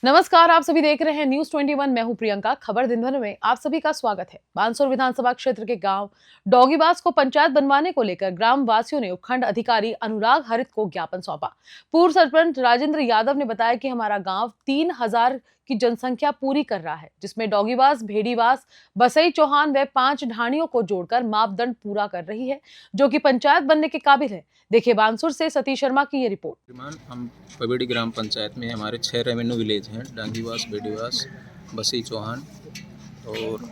नमस्कार, आप सभी देख रहे हैं न्यूज 21। मैं हूं प्रियंका। खबर दिन भर में आप सभी का स्वागत है। बानसूर विधानसभा क्षेत्र के गांव डोगीबास को पंचायत बनवाने को लेकर ग्राम वासियों ने उपखंड अधिकारी अनुराग हरित को ज्ञापन सौंपा। पूर्व सरपंच राजेंद्र यादव ने बताया कि हमारा गांव 3000 की जनसंख्या पूरी कर रहा है, जिसमें डोगीबास, भेड़ीवास, बसई चौहान व 5 ढाणियों को जोड़कर मापदंड पूरा कर रही है, जो कि पंचायत बनने के काबिल है। देखिए बानसूर से सतीश शर्मा की ये रिपोर्ट। हम पवेड़ी ग्राम पंचायत में हमारे 6 रेवेन्यू विलेज हैं। डांगीवास, बेडीवास, बसई चौहान और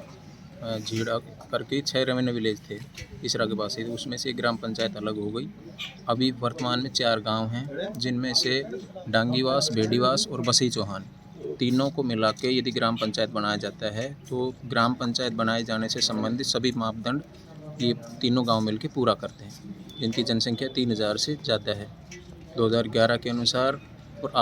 झीड़ा करके 6 रेवेन्यू विलेज थे इसरा के पास ही। उसमें से ग्राम पंचायत अलग हो गई। अभी वर्तमान में 4 गांव हैं, जिनमें से डांगीवास, बेडीवास और बसई चौहान तीनों को मिला के यदि ग्राम पंचायत बनाया जाता है तो ग्राम पंचायत बनाए जाने से संबंधित सभी मापदंड ये तीनों गांव मिलकर पूरा करते हैं, जिनकी जनसंख्या 3000 से ज़्यादा है 2011 के अनुसार, और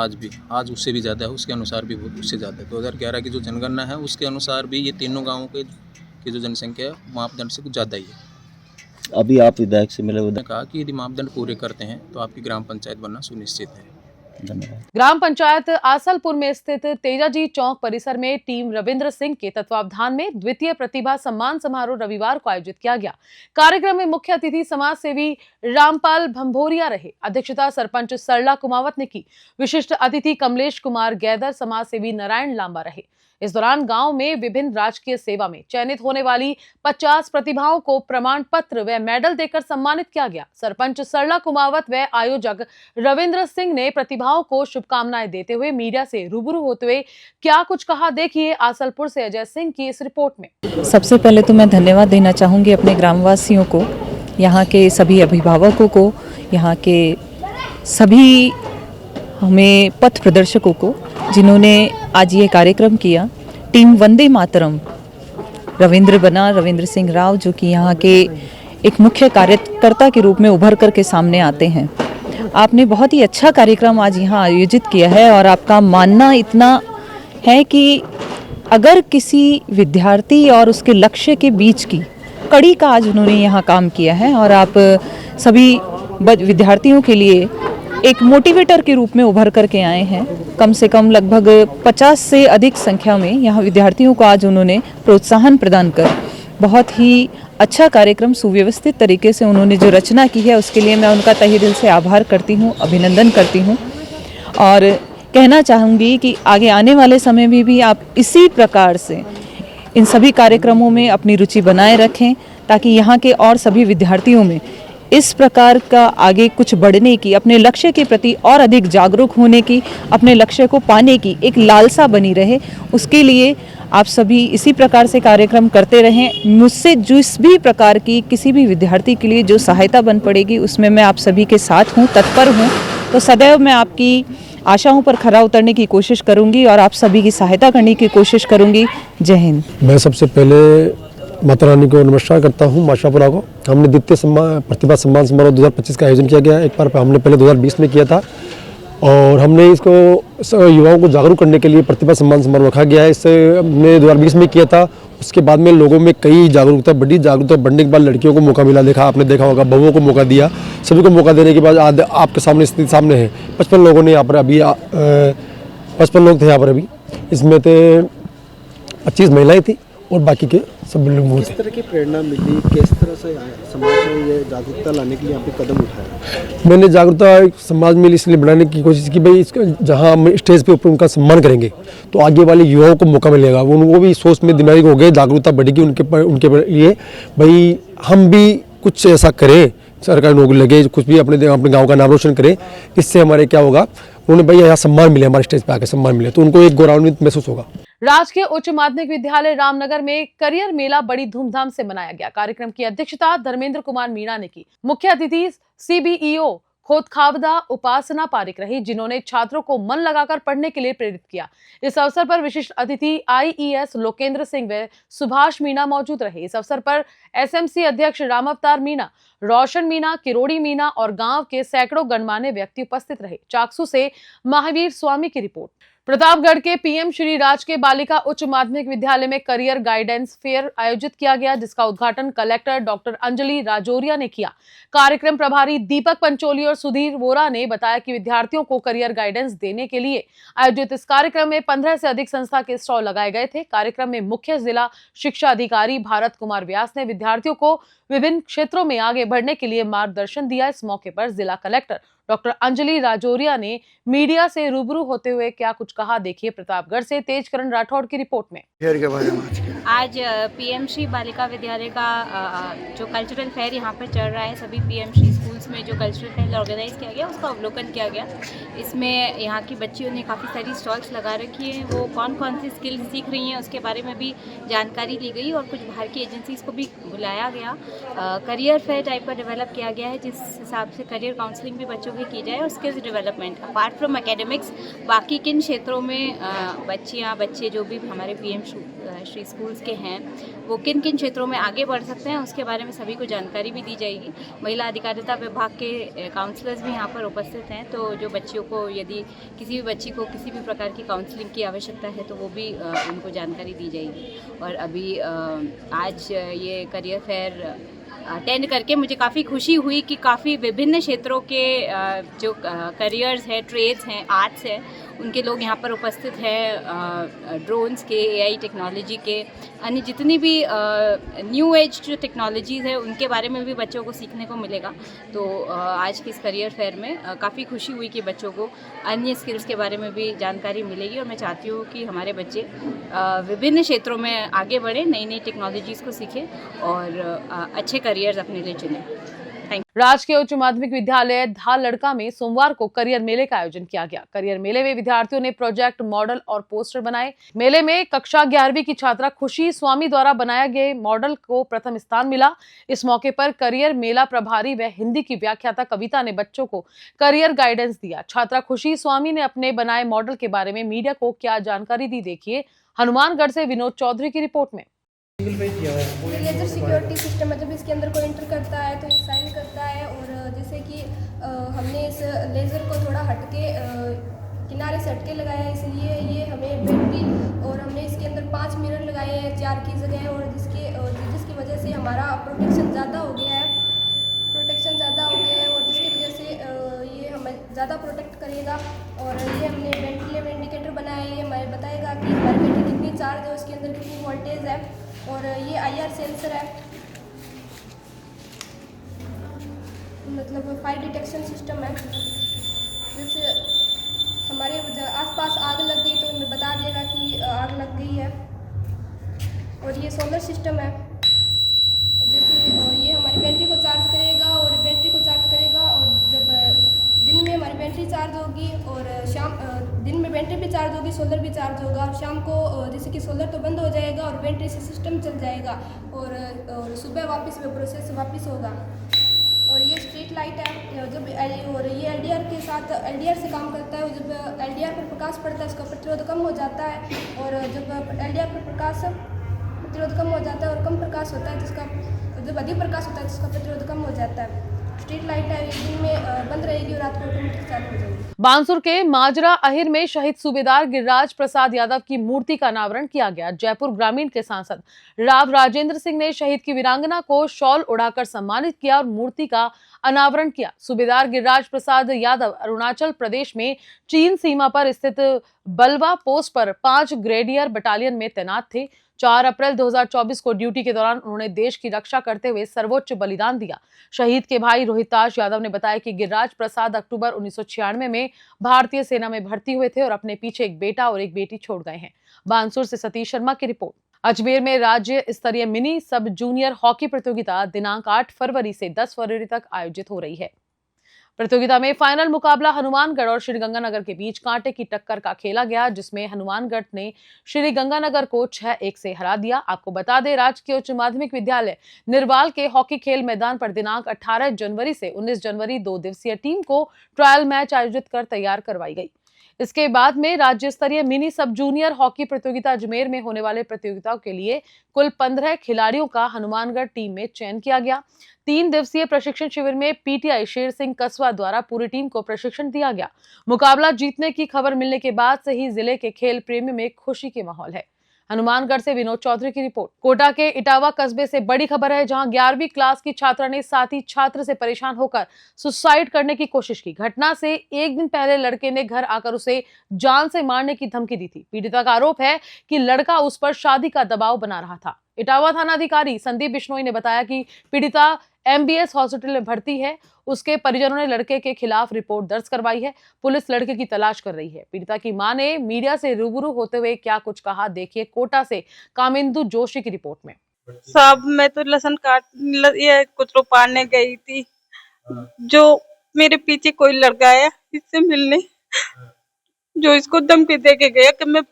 आज उससे भी ज़्यादा है, उसके अनुसार भी उससे ज़्यादा है। 2011 की जो जनगणना है उसके अनुसार भी ये तीनों गांवों की जो जनसंख्या है मापदंड से कुछ ज़्यादा ही है। अभी आप विधायक से मिले? उन्होंने कहा कि यदि मापदंड पूरे करते हैं तो आपकी ग्राम पंचायत बनना सुनिश्चित है। धन्यवाद। ग्राम पंचायत आसलपुर में स्थित तेजाजी चौक परिसर में टीम रविंद्र सिंह के तत्वावधान में द्वितीय प्रतिभा सम्मान समारोह रविवार को आयोजित किया गया। कार्यक्रम में मुख्य अतिथि समाज सेवी रामपाल भंभोरिया रहे। अध्यक्षता सरपंच सरला कुमावत ने की। विशिष्ट अतिथि कमलेश कुमार गैदर, समाज सेवी नारायण लांबा रहे। इस दौरान गांव में विभिन्न राजकीय सेवा में चयनित होने वाली 50 प्रतिभाओं को प्रमाण पत्र व मेडल देकर सम्मानित किया गया। सरपंच सरला कुमावत व आयोजक रविंद्र सिंह ने प्रतिभाओं को शुभकामनाएं देते हुए मीडिया से रूबरू होते हुए क्या कुछ कहा, देखिए आसलपुर से अजय सिंह की इस रिपोर्ट में। सबसे पहले तो मैं धन्यवाद देना चाहूँगी अपने ग्रामवासियों को, यहाँ के सभी अभिभावकों को, यहाँ के सभी हमें पथ प्रदर्शकों को, जिन्होंने आज ये कार्यक्रम किया। टीम वंदे मातरम रविंद्र सिंह राव, जो कि यहाँ के एक मुख्य कार्यकर्ता के रूप में उभर कर के सामने आते हैं। आपने बहुत ही अच्छा कार्यक्रम आज यहाँ आयोजित किया है और आपका मानना इतना है कि अगर किसी विद्यार्थी और उसके लक्ष्य के बीच की कड़ी का आज उन्होंने यहाँ काम किया है और आप सभी विद्यार्थियों के लिए एक मोटिवेटर के रूप में उभर करके आए हैं। कम से कम लगभग 50 से अधिक संख्या में यहाँ विद्यार्थियों को आज उन्होंने प्रोत्साहन प्रदान कर बहुत ही अच्छा कार्यक्रम सुव्यवस्थित तरीके से उन्होंने जो रचना की है, उसके लिए मैं उनका तहे दिल से आभार करती हूँ, अभिनंदन करती हूँ। और कहना चाहूँगी कि आगे आने वाले समय में भी आप इसी प्रकार से इन सभी कार्यक्रमों में अपनी रुचि बनाए रखें, ताकि यहाँ के और सभी विद्यार्थियों में इस प्रकार का आगे कुछ बढ़ने की, अपने लक्ष्य के प्रति और अधिक जागरूक होने की, अपने लक्ष्य को पाने की एक लालसा बनी रहे। उसके लिए आप सभी इसी प्रकार से कार्यक्रम करते रहें। मुझसे जिस भी प्रकार की किसी भी विद्यार्थी के लिए जो सहायता बन पड़ेगी, उसमें मैं आप सभी के साथ हूँ, तत्पर हूँ। तो सदैव मैं आपकी आशाओं पर खरा उतरने की कोशिश करूँगी और आप सभी की सहायता करने की कोशिश करूँगी। जय हिंद। मैं सबसे पहले माता रानी को नमस्कार करता हूँ, माशापुरा को। हमने द्वितीय प्रतिभा सम्मान समारोह 2025 का आयोजन किया गया। एक बार हमने पहले 2020 में किया था और हमने इसको युवाओं को जागरूक करने के लिए प्रतिभा सम्मान समारोह रखा गया है। इससे हमने 2020 में किया था। उसके बाद में लोगों में कई जागरूकता बढ़ने के बाद लड़कियों को मौका मिला। आपने देखा होगा, बहुओं को मौका दिया। सभी को मौका देने के बाद आज आपके सामने स्थिति सामने है। 55 लोगों ने यहाँ पर अभी 55 लोग थे यहाँ पर। अभी इसमें थे 25 महिलाएँ थी और बाकी के सब लोग। किस तरह की प्रेरणा मिली, किस तरह से समाज में ये जागरूकता लाने के लिए आप कदम उठाए? मैंने जागरूकता समाज में इसलिए बढ़ाने की कोशिश की, भाई इसको जहाँ हम स्टेज पे ऊपर उनका सम्मान करेंगे तो आगे वाले युवाओं को मौका मिलेगा। उनको भी सोच में दिमाग हो गए, जागरूकता बढ़ेगी उनके लिए। भाई हम भी कुछ ऐसा करें, सरकारी नौकरी लगे, कुछ भी अपने गाँव का नाम रोशन करें। इससे हमारे क्या होगा, उन्हें भाई यहाँ सम्मान मिले, हमारे स्टेज पे आके सम्मान मिले तो उनको एक गौरवान्वित महसूस होगा। राजकीय उच्च माध्यमिक विद्यालय रामनगर में करियर मेला बड़ी धूमधाम से मनाया गया। कार्यक्रम की अध्यक्षता धर्मेंद्र कुमार मीणा ने की। मुख्य अतिथि CBEO खोदखावदा उपासना पारिक रही, जिन्होंने छात्रों को मन लगाकर पढ़ने के लिए प्रेरित किया। इस अवसर पर विशिष्ट अतिथि IES लोकेंद्र सिंह व सुभाष मीणा मौजूद रहे। इस अवसर पर SMC अध्यक्ष रामावतार मीणा, रोशन मीणा, किरोड़ी मीणा और गांव के सैकड़ों गणमान्य व्यक्ति उपस्थित रहे। चाकसू से महावीर स्वामी की रिपोर्ट। प्रतापगढ़ के पीएम श्री राजकीय बालिका उच्च माध्यमिक विद्यालय में करियर गाइडेंस फेयर आयोजित किया गया, जिसका उद्घाटन कलेक्टर डॉक्टर अंजलि राजौरिया ने किया। कार्यक्रम प्रभारी दीपक पंचोली और सुधीर वोरा ने बताया कि विद्यार्थियों को करियर गाइडेंस देने के लिए आयोजित इस कार्यक्रम में 15 से अधिक संस्था के स्टॉल लगाए गए थे। कार्यक्रम में मुख्य जिला शिक्षा अधिकारी भारत कुमार व्यास ने विद्यार्थियों को विभिन्न क्षेत्रों में आगे बढ़ने के लिए मार्गदर्शन दिया। इस मौके पर जिला कलेक्टर डॉक्टर अंजलि राजौरिया ने मीडिया से रूबरू होते हुए क्या कुछ कहा, देखिए प्रतापगढ़ से तेजकरण राठौड़ की रिपोर्ट में। आज पीएम श्री बालिका विद्यालय का जो कल्चरल फेयर यहाँ पर चल रहा है, सभी पीएम श्री स्कूल्स में जो कल्चरल फेयर ऑर्गेनाइज किया गया उसका अवलोकन किया गया। इसमें यहाँ की बच्चियों ने काफ़ी सारी स्टॉल्स लगा रखी हैं, वो कौन कौन सी स्किल्स सीख रही हैं उसके बारे में भी जानकारी ली गई और कुछ बाहर की एजेंसीज को भी बुलाया गया। करियर फेयर टाइप का डेवलप किया गया है, जिस हिसाब से करियर काउंसलिंग भी बच्चों की जाए और skills development apart from academics बाकी किन क्षेत्रों में बच्चे जो भी हमारे पीएम श्री स्कूल्स के हैं वो किन किन क्षेत्रों में आगे बढ़ सकते हैं उसके बारे में सभी को जानकारी भी दी जाएगी। महिला अधिकारिता विभाग के काउंसलर्स भी यहाँ पर उपस्थित हैं, तो जो बच्चियों को यदि किसी भी बच्ची को किसी भी प्रकार की काउंसलिंग की आवश्यकता है तो वो भी उनको जानकारी दी जाएगी। और अभी आज ये करियर फेयर अटेंड करके मुझे काफ़ी खुशी हुई कि काफ़ी विभिन्न क्षेत्रों के जो करियर्स हैं, ट्रेड्स हैं, आर्ट्स हैं, उनके लोग यहाँ पर उपस्थित हैं। ड्रोन्स के, एआई टेक्नोलॉजी के, अन्य जितनी भी न्यू एज जो टेक्नोलॉजीज़ है उनके बारे में भी बच्चों को सीखने को मिलेगा। तो आज की इस करियर फेयर में काफ़ी खुशी हुई कि बच्चों को अन्य स्किल्स के बारे में भी जानकारी मिलेगी और मैं चाहती हूँ कि हमारे बच्चे विभिन्न क्षेत्रों में आगे बढ़ें, नई नई टेक्नोलॉजीज़ को सीखें और अच्छे करियर्स अपने लिए चुनें। राजकीय उच्च माध्यमिक विद्यालय धार लड़का में सोमवार को करियर मेले का आयोजन किया गया। करियर मेले में विद्यार्थियों ने प्रोजेक्ट, मॉडल और पोस्टर बनाए। मेले में कक्षा 11वीं की छात्रा खुशी स्वामी द्वारा बनाए गए मॉडल को प्रथम स्थान मिला। इस मौके पर करियर मेला प्रभारी व हिंदी की व्याख्याता कविता ने बच्चों को करियर गाइडेंस दिया। छात्रा खुशी स्वामी ने अपने बनाए मॉडल के बारे में मीडिया को क्या जानकारी दी, देखिए हनुमानगढ़ से विनोद चौधरी की रिपोर्ट में। लेजर सिक्योरिटी सिस्टम है, जब इसके अंदर कोई एंटर करता है तो ये साइन करता है और जैसे कि हमने इस लेज़र को थोड़ा हटके किनारे से हटके लगाया है, इसलिए ये हमें बैटरी और हमने इसके अंदर 5 मिरर लगाए हैं 4 की जगह और जिसकी वजह से हमारा प्रोटेक्शन ज़्यादा हो गया है और जिसकी वजह से ये हमें ज़्यादा प्रोटेक्ट करेगा। और ये हमने वेंटिलेटर इंडिकेटर बनाया है, ये हमें बताएगा कि हमारी बैटरी कितनी चार्ज है, उसके अंदर कितनी वोल्टेज है। और ये आईआर सेंसर है, मतलब फायर डिटेक्शन सिस्टम है। जैसे हमारे आसपास आग लग गई तो हमें बता देगा कि आग लग गई है। और ये सोलर सिस्टम है, जैसे ये हमारी बैटरी को चार्ज करेगा और जब दिन में हमारी बैटरी चार्ज होगी और दिन में बैटरी भी चार्ज होगी, सोलर भी चार्ज होगा और शाम को जैसे कि सोलर तो बंद हो जाएगा और बैटरी से सिस्टम चल जाएगा और सुबह वापस वो प्रोसेस वापस होगा। और ये स्ट्रीट लाइट है, जब और ये एलडीआर के साथ एलडीआर से काम करता है। जब एलडीआर पर प्रकाश पड़ता है उसका प्रतिरोध कम हो जाता है और जब एलडीआर पर प्रकाश प्रतिरोध कम हो जाता है और कम प्रकाश होता है जब अधिक प्रकाश होता है जिसका प्रतिरोध कम हो जाता है। स्ट्रीट लाइट है, दिन में बंद रहेगी और रात को ऑटोमेटिक चालू हो जाएगी। बानसूर के माजरा अहिर में शहीद सूबेदार गिरिराज प्रसाद यादव की मूर्ति का अनावरण किया गया। जयपुर ग्रामीण के सांसद राव राजेंद्र सिंह ने शहीद की वीरांगना को शॉल उड़ाकर सम्मानित किया और मूर्ति का अनावरण किया। सूबेदार गिरिराज प्रसाद यादव अरुणाचल प्रदेश में चीन सीमा पर स्थित बलवा पोस्ट पर 5 ग्रेडियर बटालियन में तैनात थे। 4 अप्रैल 2024 को ड्यूटी के दौरान उन्होंने देश की रक्षा करते हुए सर्वोच्च बलिदान दिया। शहीद के भाई रोहिताश यादव ने बताया कि गिरिराज प्रसाद अक्टूबर 1996 में भारतीय सेना में भर्ती हुए थे और अपने पीछे एक बेटा और एक बेटी छोड़ गए हैं। बानसूर से सतीश शर्मा की रिपोर्ट। अजमेर में राज्य स्तरीय मिनी सब जूनियर हॉकी प्रतियोगिता दिनांक 8 फरवरी से 10 फरवरी तक आयोजित हो रही है। प्रतियोगिता में फाइनल मुकाबला हनुमानगढ़ और श्रीगंगानगर के बीच कांटे की टक्कर का खेला गया, जिसमें हनुमानगढ़ ने श्रीगंगानगर को 6-1 से हरा दिया। आपको बता दें, राजकीय उच्च माध्यमिक विद्यालय निर्वाल के हॉकी खेल मैदान पर दिनांक 18 जनवरी से 19 जनवरी 2 दिवसीय टीम को ट्रायल मैच आयोजित कर तैयार करवाई गई। इसके बाद में राज्य स्तरीय मिनी सब जूनियर हॉकी प्रतियोगिता अजमेर में होने वाले प्रतियोगिताओं के लिए कुल 15 खिलाड़ियों का हनुमानगढ़ टीम में चयन किया गया। 3 दिवसीय प्रशिक्षण शिविर में पीटीआई शेर सिंह कस्बा द्वारा पूरी टीम को प्रशिक्षण दिया गया। मुकाबला जीतने की खबर मिलने के बाद से ही जिले के खेल प्रेमी में खुशी के माहौल है। हनुमानगढ़ से विनोद चौधरी की रिपोर्ट। कोटा के इटावा कस्बे से बड़ी खबर है, जहां 11वीं क्लास की छात्रा ने साथी छात्र से परेशान होकर सुसाइड करने की कोशिश की। घटना से एक दिन पहले लड़के ने घर आकर उसे जान से मारने की धमकी दी थी। पीड़िता का आरोप है कि लड़का उस पर शादी का दबाव बना रहा था। इटावा थाना अधिकारी संदीप बिश्नोई ने बताया कि पीड़िता MBS हॉस्पिटल में भर्ती है। उसके परिजनों ने लड़के के खिलाफ रिपोर्ट दर्ज करवाई है। पुलिस लड़के की तलाश कर रही है। पीड़िता की मां ने मीडिया से रूबरू होते हुए क्या कुछ कहा, देखिए कोटा से कामिंदु जोशी की रिपोर्ट में। साहब, मैं तो लहसुन ये कुतरो पाड़ने गई थी, जो मेरे पीछे कोई लड़का आया इससे मिलने, जो इसको धमकी दे के गया कि मैं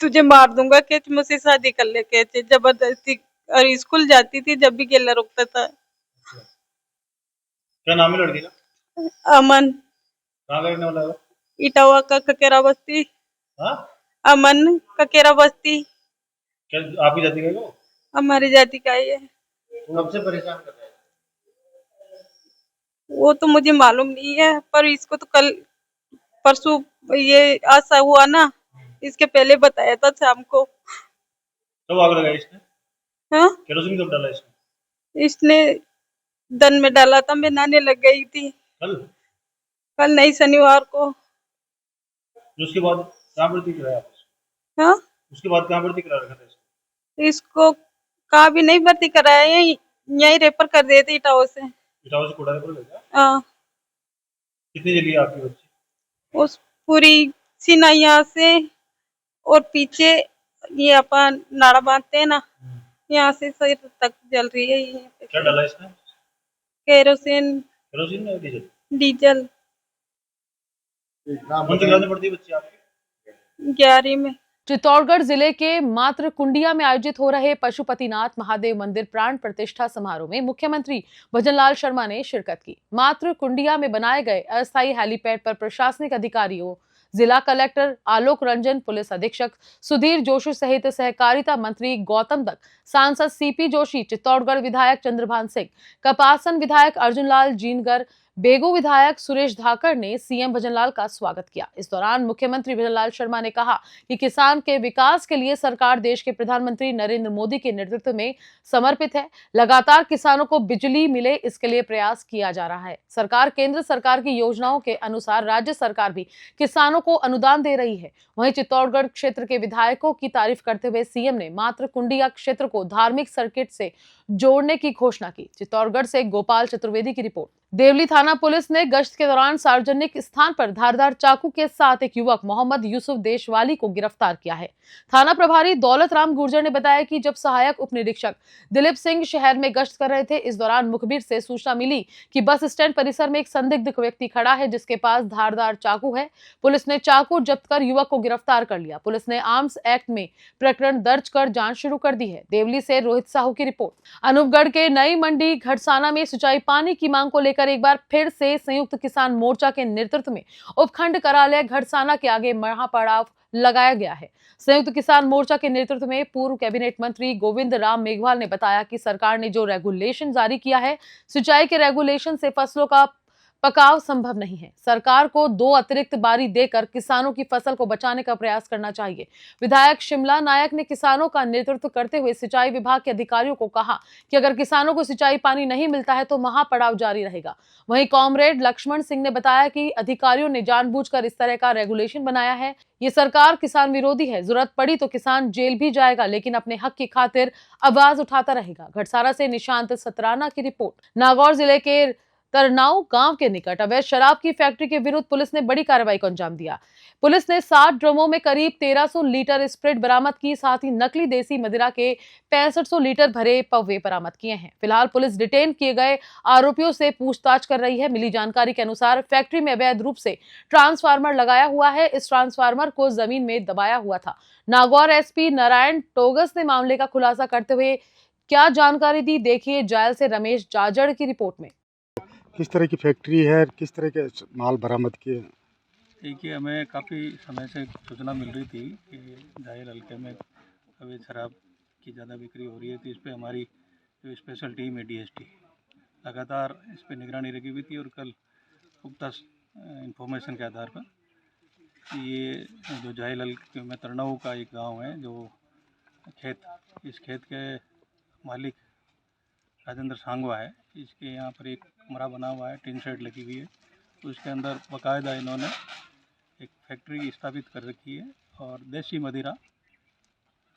तुझे मार दूंगा, कि मुझसे शादी कर ले, के जबरदस्ती। और स्कूल जाती थी जब भी गेला रुकता था। क्या नाम है लड़की का? अमन। कहाँ का रहने वाला है? इटावा का ककेरा बस्ती। हाँ? अमन ककेरा बस्ती। क्या आपकी जाति का है वो? हमारी जाति का ही है। कब से परेशान कर रहा है? वो तो मुझे मालूम नहीं है, पर इसको तो कल परसों ये आशा हुआ ना, इसके पहले बताया था शाम को। कब आग लगाई इसने? हाँ, केरोसिन कब डाला इसने? इसने दन में डाला था, मैं नहाने लग गई थी। कल नहीं, शनिवार को। उसके बाद कहाँ भर्ती कराया आपने? हाँ, उसके बाद कहाँ भर्ती करा रखा था इसको? इसको कहाँ भी नहीं भर्ती कराया, यहीं रेफर कर दिए थे इटावा से। इटावा से कोटा रेफर भेजा? हाँ। कितनी जली आपकी बच्ची? उस पूरी सीना यहाँ से और पीछे ये अपन नाड़ा बांधते हैं ना, यहाँ से सिर तक जल रही है। क्या डाला इसने? केरोसिन। केरोसिन या डीजल? डीजल। कौन सी क्लास में पढ़ती है बच्ची आपकी? 11वीं में। चित्तौड़गढ़ जिले के मात्र कुंडिया में आयोजित हो रहे पशुपतिनाथ महादेव मंदिर प्राण प्रतिष्ठा समारोह में मुख्यमंत्री भजनलाल शर्मा ने शिरकत की। मात्र कुंडिया में बनाए गए अस्थायी हेलीपैड पर प्रशासनिक अधिकारियों, जिला कलेक्टर आलोक रंजन, पुलिस अधीक्षक सुधीर जोशी सहित सहकारिता मंत्री गौतम दत्त, सांसद CP जोशी, चित्तौड़गढ़ विधायक चंद्रभान सिंह, कपासन विधायक अर्जुन लाल जीनगर, बेगू विधायक सुरेश धाकड़ ने CM भजनलाल का स्वागत किया। इस दौरान मुख्यमंत्री भजनलाल शर्मा ने कहा कि किसान के विकास के लिए सरकार देश के प्रधानमंत्री नरेंद्र मोदी के नेतृत्व में समर्पित है। लगातार किसानों को बिजली मिले, इसके लिए प्रयास किया जा रहा है। सरकार केंद्र सरकार की योजनाओं के अनुसार राज्य सरकार भी किसानों को अनुदान दे रही है। वहीं चित्तौड़गढ़ क्षेत्र के विधायकों की तारीफ करते हुए CM ने मात्र कुंडिया क्षेत्र को धार्मिक सर्किट से जोड़ने की घोषणा की। चित्तौड़गढ़ से गोपाल चतुर्वेदी की रिपोर्ट। देवली थाना पुलिस ने गश्त के दौरान सार्वजनिक स्थान पर धारदार चाकू के साथ एक युवक मोहम्मद यूसुफ देशवाली को गिरफ्तार किया है। थाना प्रभारी दौलत राम गुर्जर ने बताया कि जब सहायक उप निरीक्षक दिलीप सिंह शहर में गश्त कर रहे थे, इस दौरान मुखबिर से सूचना मिली कि बस स्टैंड परिसर में एक संदिग्ध व्यक्ति खड़ा है, जिसके पास धारदार चाकू है। पुलिस ने चाकू जब्त कर युवक को गिरफ्तार कर लिया। पुलिस ने आर्म्स एक्ट में प्रकरण दर्ज कर जांच शुरू कर दी है। देवली से रोहित साहू की रिपोर्ट। अनूपगढ़ के नई मंडी घड़साना में सिंचाई पानी की मांग को लेकर एक बार फिर से संयुक्त किसान मोर्चा के नेतृत्व में उपखंड कार्यालय घड़साना के आगे महापड़ाव लगाया गया है। संयुक्त किसान मोर्चा के नेतृत्व में पूर्व कैबिनेट मंत्री गोविंद राम मेघवाल ने बताया कि सरकार ने जो रेगुलेशन जारी किया है, सिंचाई के रेगुलेशन से फसलों का पकाव संभव नहीं है। सरकार को 2 अतिरिक्त बारी देकर किसानों की फसल को बचाने का प्रयास करना चाहिए। विधायक शिमला नायक ने किसानों का नेतृत्व करते हुए सिंचाई विभाग के अधिकारियों को कहा कि अगर किसानों को सिंचाई पानी नहीं मिलता है तो महापड़ाव जारी रहेगा। वहीं कॉमरेड लक्ष्मण सिंह ने बताया कि अधिकारियों ने जानबूझकर इस तरह का रेगुलेशन बनाया है। ये सरकार किसान विरोधी है। जरूरत पड़ी तो किसान जेल भी जाएगा, लेकिन अपने हक की खातिर आवाज उठाता रहेगा। घड़साना से निशांत सतराना की रिपोर्ट। नागौर जिले के तरनाऊ गांव के निकट अवैध शराब की फैक्ट्री के विरुद्ध पुलिस ने बड़ी कार्रवाई को अंजाम दिया। पुलिस ने 60 ड्रमों में करीब 1300 लीटर स्प्रिट बरामद की, साथ ही नकली देसी मदिरा के 6500 लीटर भरे पौवे बरामद किए हैं। फिलहाल पुलिस डिटेन किए गए आरोपियों से पूछताछ कर रही है। मिली जानकारी के अनुसार फैक्ट्री में अवैध रूप से ट्रांसफार्मर लगाया हुआ है। इस ट्रांसफार्मर को जमीन में दबाया हुआ था। नागौर SP नारायण टोगस ने मामले का खुलासा करते हुए क्या जानकारी दी, देखिए जायल से रमेश जाजड़ की रिपोर्ट में। किस तरह की फैक्ट्री है, किस तरह के माल बरामद किए? देखिए, हमें काफ़ी समय से सूचना मिल रही थी कि जाहिर हल्के में अवैध शराब की ज़्यादा बिक्री हो रही है, तो इस पे हमारी जो स्पेशल टीम है DST लगातार इस पे निगरानी रखी हुई थी। और कल पुख्ता इंफॉर्मेशन के आधार पर ये जो जाहिल हल्के में तरनाऊ का एक गांव है, जो इस खेत के मालिक राजेंद्र सांगवा है, इसके यहाँ पर एक कमरा बना हुआ है, टिन शेड लगी हुई है, तो उसके अंदर बाकायदा इन्होंने एक फैक्ट्री स्थापित कर रखी है। और देसी मदिरा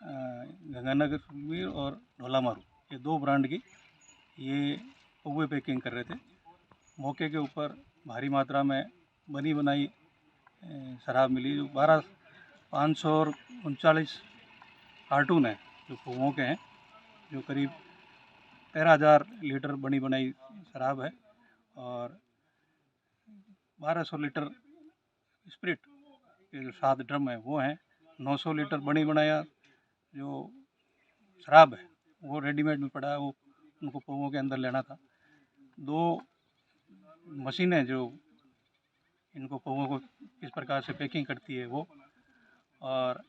गंगानगर सुखबीर और ढोलामारू, ये 2 ब्रांड की ये पौवे पैकिंग कर रहे थे। मौके के ऊपर भारी मात्रा में बनी बनाई शराब मिली, जो 539 कार्टून है जो पौवों के हैं, जो करीब 13,000 लीटर बनी बनाई शराब है। और 1200 लीटर स्प्रिट के जो 7 ड्रम है वो हैं। 900 लीटर बनी बनाया जो शराब है वो रेडीमेड में पड़ा है, वो उनको पौवों के अंदर लेना था। 2 मशीनें जो इनको पौवों को किस प्रकार से पैकिंग करती है वो, और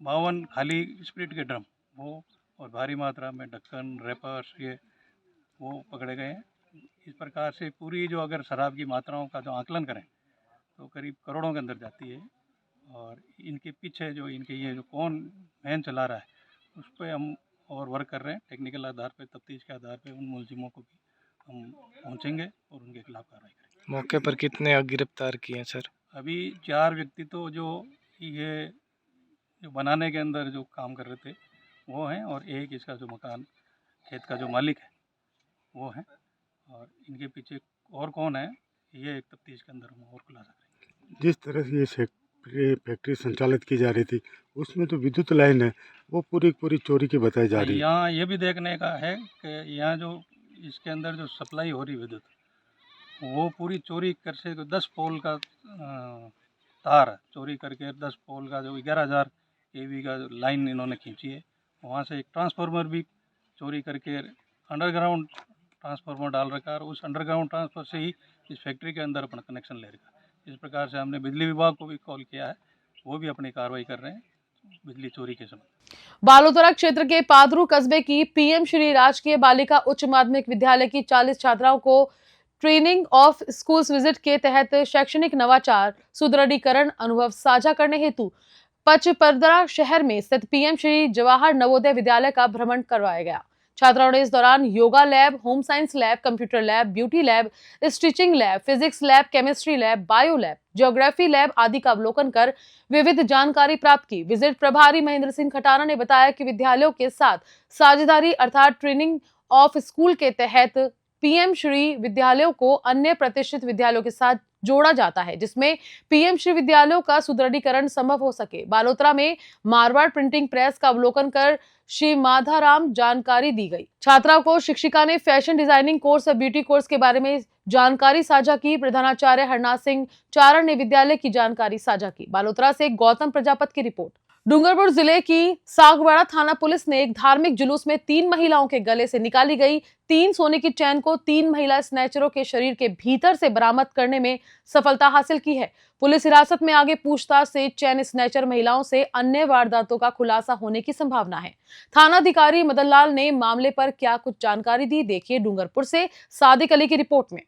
52 खाली स्प्रिट के ड्रम वो, और भारी मात्रा में ढक्कन, रैपर्स ये वो पकड़े गए हैं। इस प्रकार से पूरी जो अगर शराब की मात्राओं का जो आकलन करें तो करीब करोड़ों के अंदर जाती है। और इनके पीछे जो इनके ये जो कौन वैन चला रहा है उस पर हम और वर्क कर रहे हैं। टेक्निकल आधार पर, तफ्तीश के आधार पर उन मुलजिमों को भी हम पहुंचेंगे और उनके खिलाफ कार्रवाई करेंगे। मौके पर कितने गिरफ्तार किए हैं सर? अभी 4 व्यक्ति तो जो ये जो बनाने के अंदर जो काम कर रहे थे वो हैं, और एक इसका जो मकान खेत का जो मालिक है वो है। और इनके पीछे और कौन है ये एक तफ्तीश के अंदर हम और खुलासा करेंगे। जिस तरह से ये फैक्ट्री संचालित की जा रही थी उसमें तो विद्युत लाइन है वो पूरी चोरी की बताई जा रही है। यहाँ ये भी देखने का है कि यहाँ जो इसके अंदर जो सप्लाई हो रही विद्युत वो पूरी चोरी कर से 10 पोल का तार चोरी करके 10 पोल का जो 11,000 kV का लाइन इन्होंने खींची है। वहाँ से एक ट्रांसफार्मर भी चोरी करके अंडरग्राउंड ट्रांसफार्मर डाल रखा है, और उस अंडरग्राउंड ट्रांसफर से ही इस फैक्ट्री के अंदर अपना कनेक्शन ले रखा है। इस प्रकार से हमने बिजली विभाग को भी कॉल किया है, वो भी अपनी कार्रवाई कर रहे हैं बिजली चोरी के समय। बालोतरा क्षेत्र के पादरू कस्बे की PM श्री राजकीय बालिका उच्च माध्यमिक विद्यालय की 40 छात्राओं को ट्रेनिंग ऑफ स्कूल्स विजिट के तहत शैक्षणिक नवाचार, सुदृढ़ीकरण अनुभव साझा करने हेतु पचपरदरा शहर में स्थित PM श्री जवाहर नवोदय विद्यालय का भ्रमण करवाया गया। छात्राओं ने इस दौरान yoga lab, home science lab, computer lab, beauty lab, stitching lab, physics lab, chemistry lab, bio lab, geography lab आदि का अवलोकन कर विविध जानकारी प्राप्त की। विजिट प्रभारी महेंद्र सिंह खटाना ने बताया कि विद्यालयों के साथ साझेदारी अर्थात ट्रेनिंग ऑफ स्कूल के तहत PM श्री विद्यालयों को अन्य प्रतिष्ठित विद्यालयों के साथ जोड़ा जाता है, जिसमें PM श्री विद्यालयों का सुदृढ़ीकरण संभव हो सके। बालोतरा में मारवाड़ प्रिंटिंग प्रेस का अवलोकन कर श्री माधाराम जानकारी दी गई। छात्राओं को शिक्षिका ने फैशन डिजाइनिंग कोर्स और ब्यूटी कोर्स के बारे में जानकारी साझा की। प्रधानाचार्य हरनाथ सिंह चारण ने विद्यालय की जानकारी साझा की। बालोतरा से गौतम प्रजापत की रिपोर्ट। डूंगरपुर जिले की सागवाड़ा थाना पुलिस ने एक धार्मिक जुलूस में 3 महिलाओं के गले से निकाली गई 3 सोने की चैन को 3 महिला स्नैचरों के शरीर के भीतर से बरामद करने में सफलता हासिल की है। पुलिस हिरासत में आगे पूछताछ से चैन स्नैचर महिलाओं से अन्य वारदातों का खुलासा होने की संभावना है। थानाधिकारी मदन लाल ने मामले पर क्या कुछ जानकारी दी, देखिए डूंगरपुर से सादिक अली की रिपोर्ट में।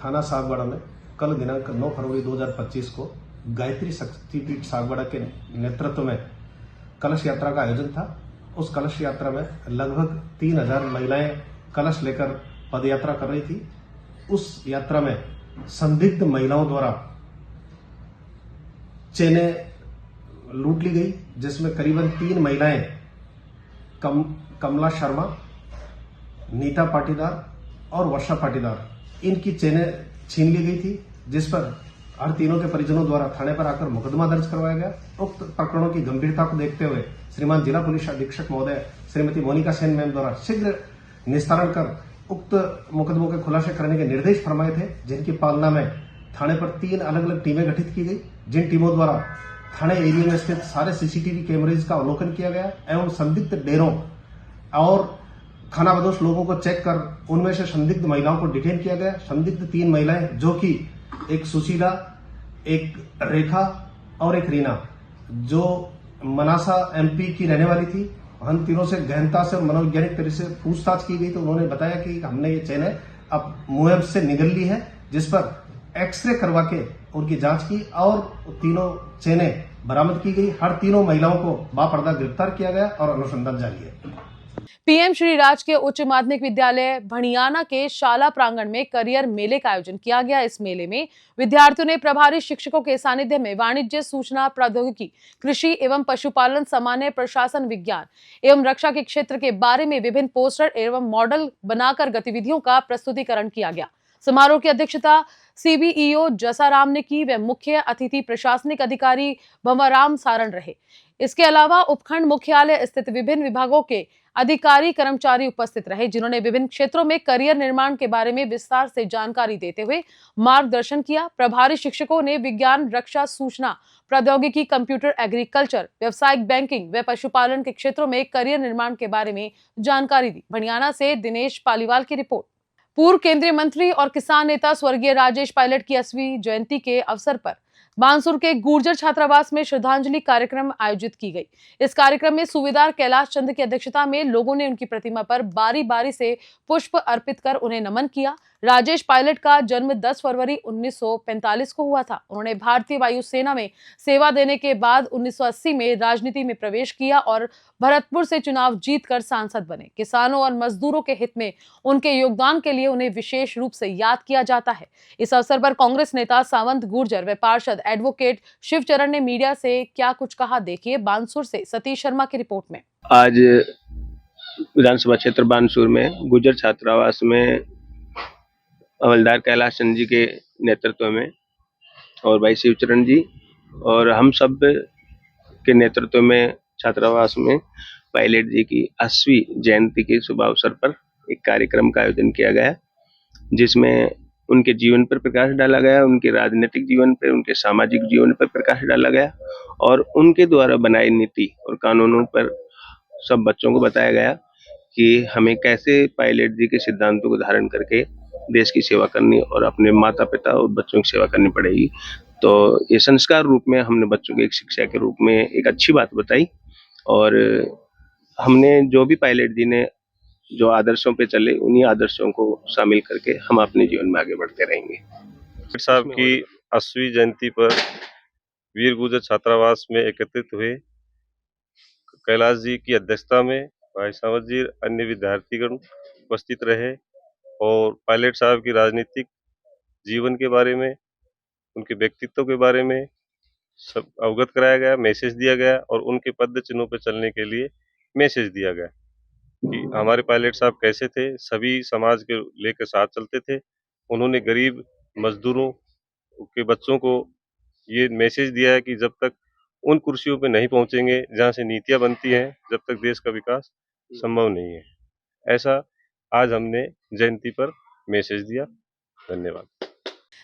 थाना सागवाड़ा में कल दिनांक 9 फरवरी 2025 को गायत्री शक्तिपीठ सागवाड़ा के नेतृत्व में कलश यात्रा का आयोजन था। उस कलश यात्रा में लगभग 3,000 महिलाएं कलश लेकर पदयात्रा कर रही थी। उस यात्रा में संदिग्ध महिलाओं द्वारा चेनें लूट ली गई, जिसमें करीबन 3 महिलाएं कमला शर्मा, नीता पाटीदार और वर्षा पाटीदार, इनकी चेनें छीन ली गई थी, जिस पर हर तीनों के परिजनों द्वारा थाने पर आकर मुकदमा दर्ज करवाया गया। उक्त प्रकरणों की गंभीरता को देखते हुए श्रीमान जिला पुलिस अधीक्षक महोदय श्रीमती मोनिका सेन मैम द्वारा शीघ्र निस्तारण कर उक्त मुकदमों के खुलासे करने के निर्देश फरमाए थे, जिनकी पालना में थाने पर 3 अलग अलग टीमें गठित की गई, जिन टीमों द्वारा थाने एरिया में स्थित सारे CCTV कैमरेज का अवलोकन किया गया एवं संदिग्ध डेरों और खानाबदोश लोगों को चेक कर उनमें से संदिग्ध महिलाओं को डिटेन किया गया। संदिग्ध 3 महिलाएं जो कि एक सुशीला, एक रेखा और एक रीना, जो मनासा एमपी की रहने वाली थी। हम तीनों से गहनता से और मनोवैज्ञानिक तरीके से पूछताछ की गई तो उन्होंने बताया कि हमने ये चेनें अब मुंह से निगल ली है, जिस पर एक्सरे करवा के उनकी जांच की और तीनों चेनें बरामद की गई। हर तीनों महिलाओं को बापर्दा गिरफ्तार किया गया और अनुसंधान जारी है। पीएम श्री राजकीय उच्च माध्यमिक विद्यालय भणियाना के शाला प्रांगण में करियर मेले का आयोजन किया गया। इस मेले में विद्यार्थियों ने प्रभारी शिक्षकों के सानिध्य में वाणिज्य, सूचना प्रौद्योगिकी, कृषि एवं पशुपालन, सामान्य प्रशासन, विज्ञान एवं रक्षा के क्षेत्र के बारे में विभिन्न पोस्टर एवं मॉडल बनाकर गतिविधियों का प्रस्तुतिकरण किया गया। समारोह की अध्यक्षता सीबीईओ जसाराम ने की। वे मुख्य अतिथि प्रशासनिक अधिकारी भंवराम सारण रहे। इसके अलावा उपखंड मुख्यालय स्थित विभिन्न विभागों के अधिकारी कर्मचारी उपस्थित रहे, जिन्होंने विभिन्न क्षेत्रों में करियर निर्माण के बारे में विस्तार से जानकारी देते हुए मार्गदर्शन किया। प्रभारी शिक्षकों ने विज्ञान, रक्षा, सूचना प्रौद्योगिकी, कंप्यूटर, एग्रीकल्चर, व्यावसायिक बैंकिंग व पशुपालन के क्षेत्रों में करियर निर्माण के बारे में जानकारी दी। भणियाना से दिनेश पालीवाल की रिपोर्ट। पूर्व केंद्रीय मंत्री और किसान नेता स्वर्गीय राजेश पायलट की 80वीं जयंती के अवसर पर बानसूर के गुर्जर छात्रावास में श्रद्धांजलि कार्यक्रम आयोजित की गई। इस कार्यक्रम में सूबेदार कैलाश चंद की अध्यक्षता में लोगों ने उनकी प्रतिमा पर बारी बारी से पुष्प अर्पित कर उन्हें नमन किया। राजेश पायलट का जन्म 10 फरवरी 1945 को हुआ था। उन्होंने भारतीय वायुसेना में सेवा देने के बाद 1980 में राजनीति में प्रवेश किया और भरतपुर से चुनाव जीतकर सांसद बने। किसानों और मजदूरों के हित में उनके योगदान के लिए उन्हें विशेष रूप से याद किया जाता है। इस अवसर पर कांग्रेस नेता सावंत गुर्जर व पार्षद एडवोकेट शिवचरण ने मीडिया से क्या कुछ कहा, देखिए बानसूर से सतीश शर्मा की रिपोर्ट में। आज विधानसभा क्षेत्र बानसूर में गुर्जर छात्रावास में हवलदार कैलाश चंद जी के नेतृत्व में और भाई शिवचरण जी और हम सब के नेतृत्व में छात्रावास में पायलट जी की 80वीं जयंती के शुभ अवसर पर एक कार्यक्रम का आयोजन किया गया, जिसमें उनके जीवन पर प्रकाश डाला गया, उनके राजनीतिक जीवन पर, उनके सामाजिक जीवन पर प्रकाश डाला गया और उनके द्वारा बनाई नीति और कानूनों पर सब बच्चों को बताया गया कि हमें कैसे पायलट जी के सिद्धांतों को धारण करके देश की सेवा करनी और अपने माता पिता और बच्चों की सेवा करनी पड़ेगी। तो ये संस्कार रूप में हमने बच्चों को एक शिक्षा के रूप में एक अच्छी बात बताई और हमने जो भी पायलट जी ने जो आदर्शों पे चले उन्हीं आदर्शों को शामिल करके हम अपने जीवन में आगे बढ़ते रहेंगे। साहब की 80वीं जयंती पर वीर गुर्जर छात्रावास में एकत्रित हुए कैलाश जी की अध्यक्षता में भाई सावंत जी अन्य विद्यार्थीगण उपस्थित रहे और पायलट साहब की राजनीतिक जीवन के बारे में, उनके व्यक्तित्व के बारे में सब अवगत कराया गया, मैसेज दिया गया और उनके पद चिन्हों पर चलने के लिए मैसेज दिया गया कि हमारे पायलट साहब कैसे थे, सभी समाज के लेकर साथ चलते थे। उन्होंने गरीब मजदूरों के बच्चों को ये मैसेज दिया है कि जब तक उन कुर्सियों पे नहीं पहुंचेंगे जहां से नीतियां बनती हैं, जब तक देश का विकास संभव नहीं है। ऐसा आज हमने जयंती पर मैसेज दिया। धन्यवाद।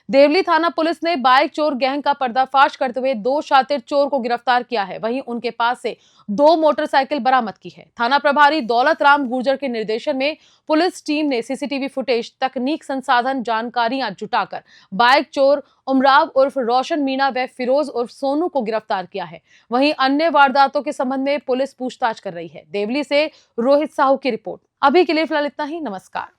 देवली थाना पुलिस ने बाइक चोर गैंग का पर्दाफाश करते हुए 2 शातिर चोर को गिरफ्तार किया है। वहीं उनके पास से 2 मोटरसाइकिल बरामद की है। थाना प्रभारी दौलत राम गुर्जर के निर्देशन में पुलिस टीम ने सीसीटीवी फुटेज, तकनीक संसाधन, जानकारियां जुटाकर बाइक चोर उमराव उर्फ रोशन मीणा व फिरोज उर्फ सोनू को गिरफ्तार किया है। वहीं अन्य वारदातों के संबंध में पुलिस पूछताछ कर रही है। देवली से रोहित साहू की रिपोर्ट। अभी के लिए फिलहाल इतना ही। नमस्कार।